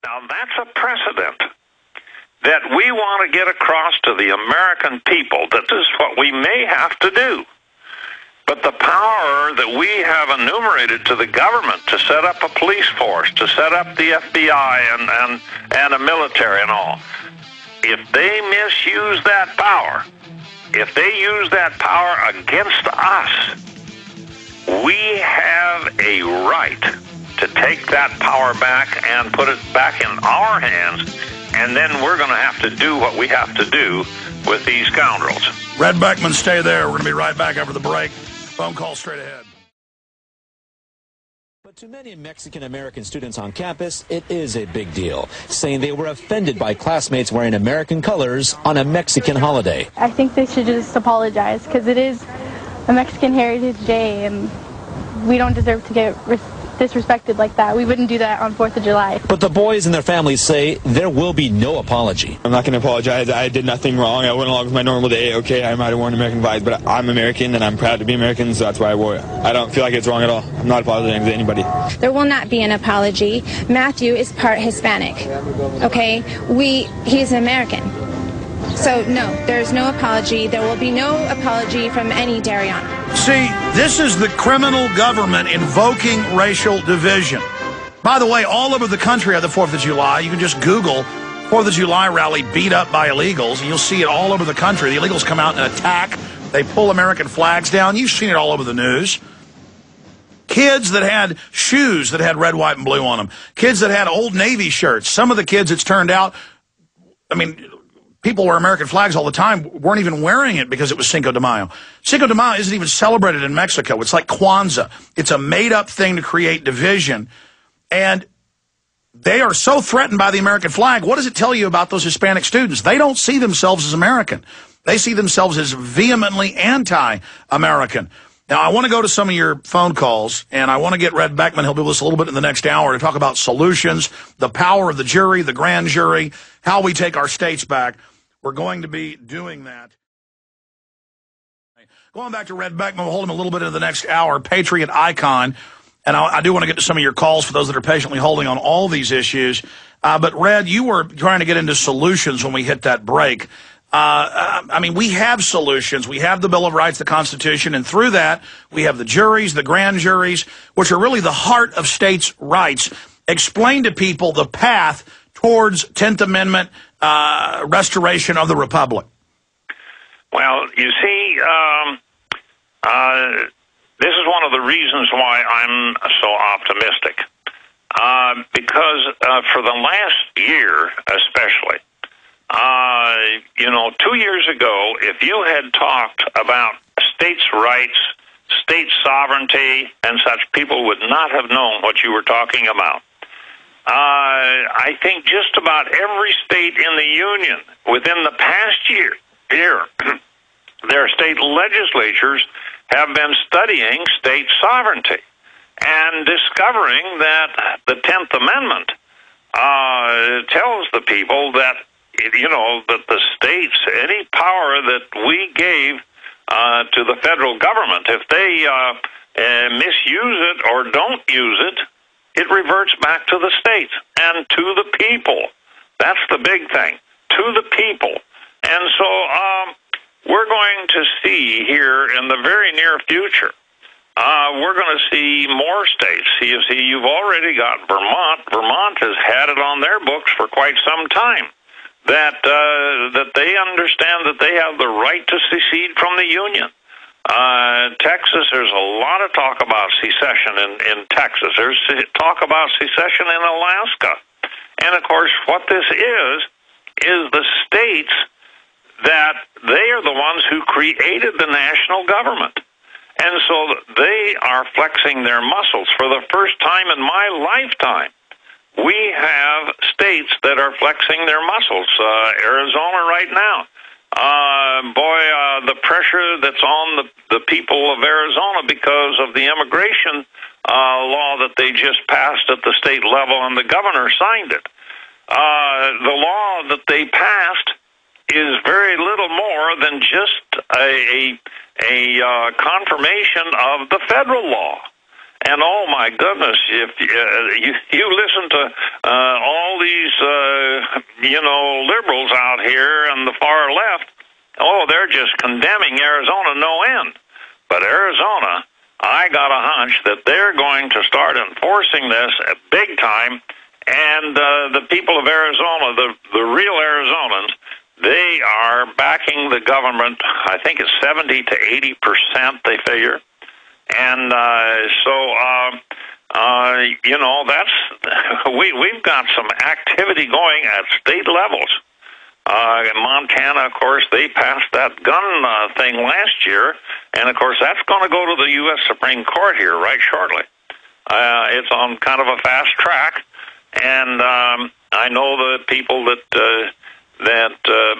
Now, that's a precedent that we want to get across to the American people that this is what we may have to do. But the power that we have enumerated to the government to set up a police force, to set up the FBI and a military and all, if they misuse that power, if they use that power against us, we have a right to take that power back and put it back in our hands, and then we're going to have to do what we have to do with these scoundrels. Red Beckman, stay there. We're going to be right back after the break. Phone call straight ahead. But to many Mexican-American students on campus, it is a big deal, saying they were offended by classmates wearing American colors on a Mexican holiday. I think they should just apologize, because it is a Mexican Heritage Day, and we don't deserve to get disrespected like that. We wouldn't do that on 4th of July. But the boys and their families say there will be no apology. I'm not going to apologize. I did nothing wrong. I went along with my normal day. Okay, I might have worn American flags, but I'm American, and I'm proud to be American, so that's why I wore it. I don't feel like it's wrong at all. I'm not apologizing to anybody. There will not be an apology. Matthew is part Hispanic, okay? He's American. So, no, there's no apology. There will be no apology from any Dariana. See, this is the criminal government invoking racial division. By the way, all over the country on the 4th of July, you can just Google 4th of July rally beat up by illegals, and you'll see it all over the country. The illegals come out and attack. They pull American flags down. You've seen it all over the news. Kids that had shoes that had red, white, and blue on them. Kids that had Old Navy shirts. Some of the kids, it's turned out, I mean, people wear American flags all the time, weren't even wearing it because it was Cinco de Mayo. Cinco de Mayo isn't even celebrated in Mexico. It's like Kwanzaa. It's a made-up thing to create division. And they are so threatened by the American flag. What does it tell you about those Hispanic students? They don't see themselves as American. They see themselves as vehemently anti-American. Now, I want to go to some of your phone calls, and I want to get Red Beckman. He'll be with us a little bit in the next hour to talk about solutions, the power of the jury, the grand jury, how we take our states back. We're going to be doing that. Going back to Red Beckman, we'll hold him a little bit into the next hour, Patriot icon. And I do want to get to some of your calls for those that are patiently holding on all these issues. But, Red, you were trying to get into solutions when we hit that break. I mean, we have solutions. We have the Bill of Rights, the Constitution, and through that, we have the juries, the grand juries, which are really the heart of states' rights. Explain to people the path towards 10th Amendment restoration of the Republic. Well, you see, this is one of the reasons why I'm so optimistic. Because for the last year, especially, 2 years ago, if you had talked about states' rights, state sovereignty, and such, people would not have known what you were talking about. I think just about every state in the Union, within the past year, their state legislatures have been studying state sovereignty and discovering that the 10th Amendment tells the people that, that the states, any power that we gave to the federal government, if they misuse it or don't use it, it reverts back to the states and to the people. That's the big thing, to the people. And so we're going to see here in the very near future, we're going to see more states. You see, you've already got Vermont. Vermont has had it on their books for quite some time, that they understand that they have the right to secede from the Union. Texas, there's a lot of talk about secession in Texas. There's talk about secession in Alaska. And, of course, what this is the states that they are the ones who created the national government. And so they are flexing their muscles. For the first time in my lifetime, we have states that are flexing their muscles. Arizona right now. The pressure that's on the people of Arizona because of the immigration law that they just passed at the state level, and the governor signed it. The law that they passed is very little more than just a confirmation of the federal law. And oh my goodness, if you listen to all these, liberals out here on the far left, they're just condemning Arizona no end. But Arizona, I got a hunch that they're going to start enforcing this at big time, and the people of Arizona, the real Arizonans, they are backing the government. I think it's 70 to 80%, they figure. And we've got some activity going at state levels. In Montana, of course, they passed that gun thing last year, and of course that's going to go to the U.S. Supreme Court here right shortly. It's on kind of a fast track, and I know the people that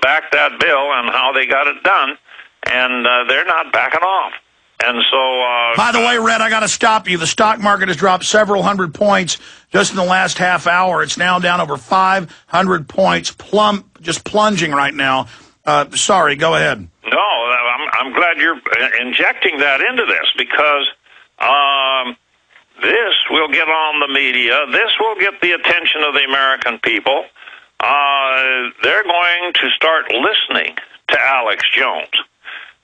backed that bill and how they got it done, and they're not backing off. And so, by the way, Red, I got to stop you. The stock market has dropped several hundred points just in the last half hour. It's now down over 500 points, just plunging right now. Sorry, go ahead. No, I'm glad you're injecting that into this, because this will get on the media. This will get the attention of the American people. They're going to start listening to Alex Jones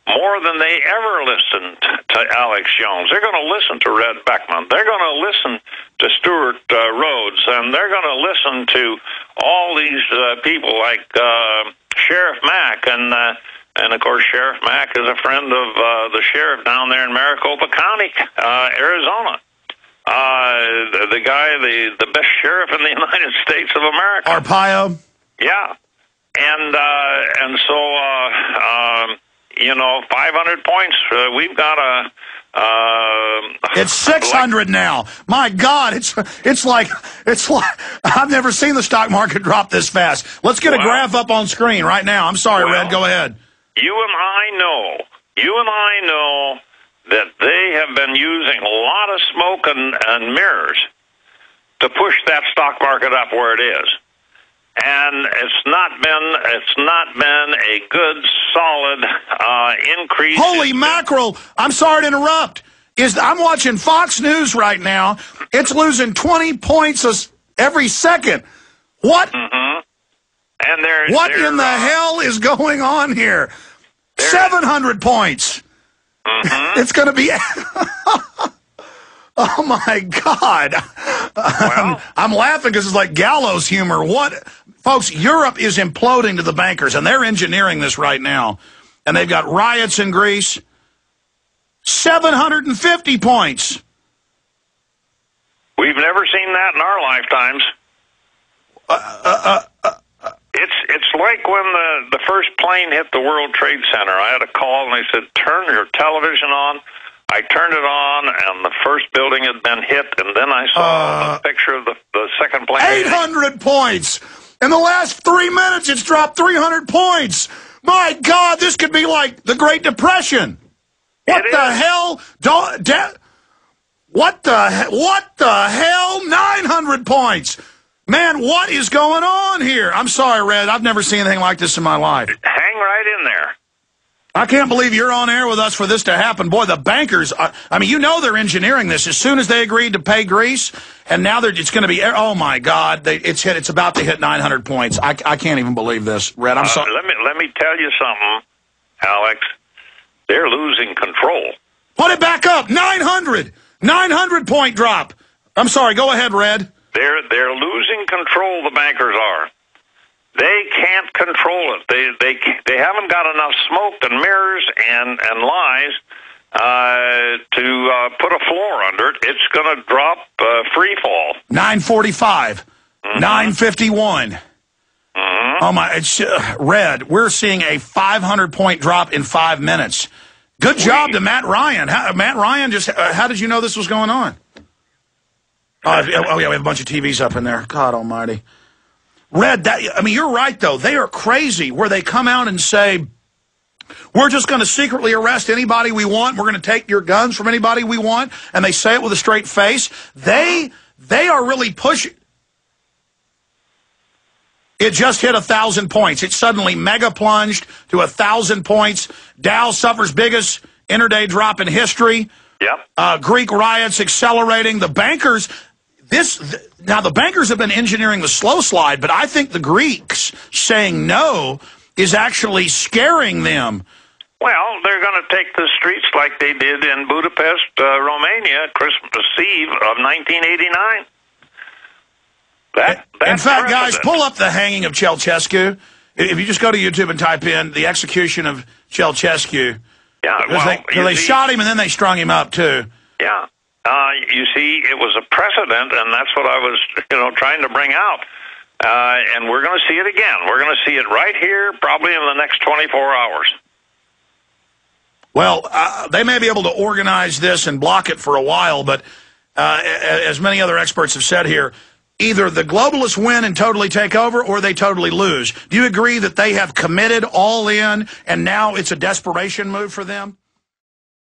more than they ever listened to Alex Jones. They're going to listen to Red Beckman. They're going to listen to Stuart Rhodes, and they're going to listen to all these people like Sheriff Mack, and of course Sheriff Mack is a friend of the sheriff down there in Maricopa County, Arizona. The guy, the best sheriff in the United States of America. Arpaio? Yeah. And so 500 points. We've got it's 600 now. My God, it's like I've never seen the stock market drop this fast. Let's get a graph up on screen right now. I'm sorry, Red. Go ahead. You and I know that they have been using a lot of smoke and mirrors to push that stock market up where it is. And it's not been a good, solid increase. Holy mackerel! I'm sorry to interrupt. I'm watching Fox News right now. It's losing 20 points every second. What? Mm-hmm. And what in the hell is going on here? 700 points. Mm-hmm. It's going to be. Oh my God! Well, I'm laughing because it's like gallows humor. What, folks? Europe is imploding to the bankers, and they're engineering this right now. And they've got riots in Greece. 750 points. We've never seen that in our lifetimes. It's like when the first plane hit the World Trade Center. I had a call, and they said, "Turn your television on." I turned it on, and the first building had been hit, and then I saw a picture of the second plane. 800 points. In the last 3 minutes, it's dropped 300 points. My God, this could be like the Great Depression. What the hell? What the hell? 900 points. Man, what is going on here? I'm sorry, Red. I've never seen anything like this in my life. Hang right in there. I can't believe you're on air with us for this to happen. Boy, the bankers, they're engineering this. As soon as they agreed to pay Greece, and now it's going to be, oh my God, it's about to hit 900 points. I can't even believe this, Red. I'm sorry. Let me tell you something, Alex. They're losing control. Put it back up. 900 point drop. I'm sorry. Go ahead, Red. They're losing control. The bankers are. They can't control it. They haven't got enough smoke and mirrors and lies to put a floor under it. It's going to drop free fall. 945, 951. Mm-hmm. Oh my! It's Red. We're seeing a 500-point drop in 5 minutes. Good job to Matt Ryan. Matt Ryan just. How did you know this was going on? Oh yeah, we have a bunch of TVs up in there. God Almighty. Red, you're right, though. They are crazy where they come out and say, we're just going to secretly arrest anybody we want. We're going to take your guns from anybody we want. And they say it with a straight face. They are really pushing. It just hit 1,000 points. It suddenly mega plunged to 1,000 points. Dow suffers biggest intraday drop in history. Yep. Greek riots accelerating. The bankers, Now, the bankers have been engineering the slow slide, but I think the Greeks saying no is actually scaring them. Well, they're going to take the streets like they did in Budapest, Romania, Christmas Eve of 1989. In fact, guys, pull up the hanging of Ceausescu. If you just go to YouTube and type in the execution of Ceausescu. Yeah, well, they shot him and then they strung him up, too. Yeah. You see, it was a precedent, and that's what I was, trying to bring out. And we're going to see it again. We're going to see it right here, probably in the next 24 hours. Well, they may be able to organize this and block it for a while, but as many other experts have said here, either the globalists win and totally take over or they totally lose. Do you agree that they have committed all in and now it's a desperation move for them?